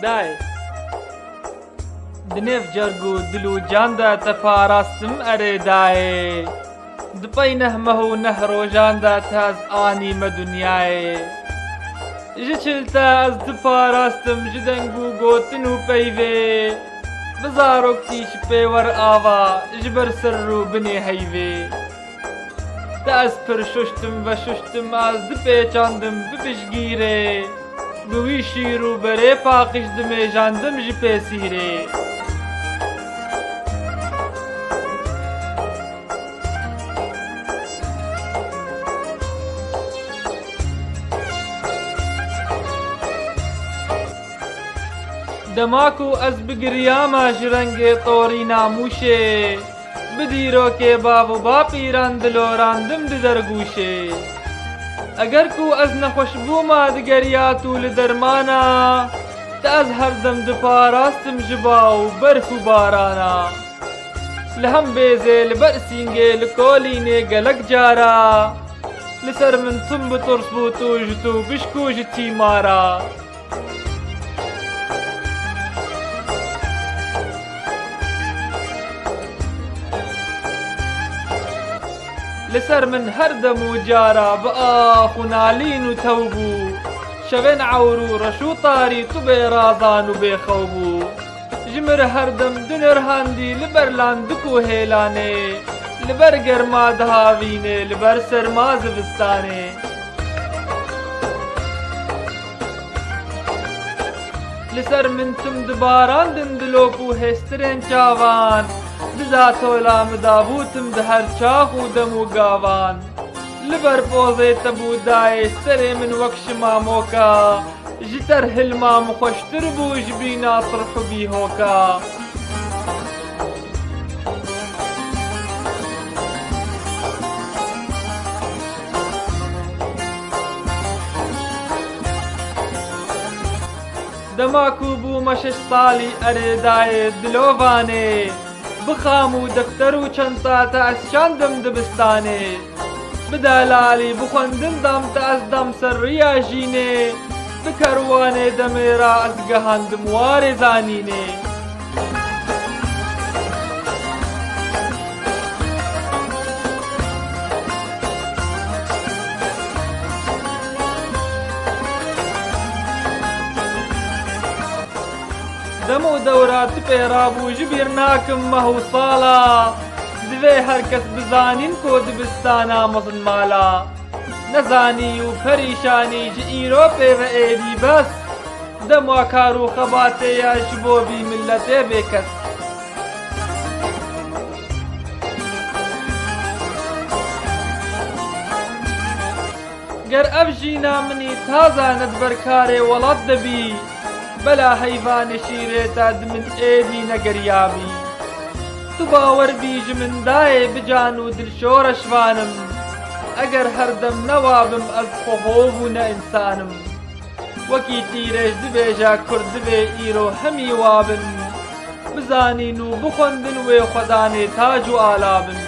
دایێ دنێڤ جەرگ و دل و جاندا تەپاراستم ئەرێ دایێ دپەی نەهمە و نەهڕۆژاندا تاز ئانیمە دونیایێ ji çilta ez diparastim ji deng û gotin û peyvê bi zaroktî ji pêwer ava ji ber ser û binê heyvê te ez pir şuştim ve şuştim ez dipêçandim bibijgîrê bi wî şîr û berê paqij dimêjandim ji pêsîrê دەماک و ئەس بگریامە ji rengê torî namûşê bi dîrokê bav û bapîran dilorandim di dergûşê eger ku ez nexweş bûma digeriya tu li dermana te ez herdem diparastim ji bav û berf û barana li hem bêzê li ber sîngê li kolînê gelek cara li ser min tim bi tirs bû tu ji tu bişk û ji tîmara لسر من هر دم و جارا بآخ و نالین و توبو شوین عورو رشو طاری تو بی رازان و بی خوبو جمر هر دم دنر هندی لبر لاندکو هیلانه لبر گرما دهاوینه لبر سرما زوستانه لسر من تم دباران دندلوکو هسترین چاوان ددا تۆلا مدابوتم di her çax û dem û gavan li ber pozê te bû dayê serê min wek şimamoka ji ter hilma min xweştir bû ji bîna tirh û bîhoka demak û bûme 6 salî erê dayê dilovanê بخام و دفتر و چەنتا te ez şandim dibistanê bi delalî bixwendin dam te ez dam ser riya jînê di kerwanê demê ra ez gehandim warê zanînê دم و دەورا tu pêrabû ji bîr nakim meh û sala divê her kes bizanîn ku dibistana mezin mala nezanî û perîşanî ji îro pêve êdî bes dema kar û xebatê ya ji bo vî milletê bêkes ger ev jîna minî taze ber karê welat dibî بلا heyvanê şîrê te di min êdî negeriyabî tu bawer bî ji min dayê bi can û dilşor eşvanim eger her dem newabim ez xwehov û ne însanim wekî tîrêj dibêje kurd divê îro hemî wabin bizanîn û bixwendin wê xwedanê tac û alabin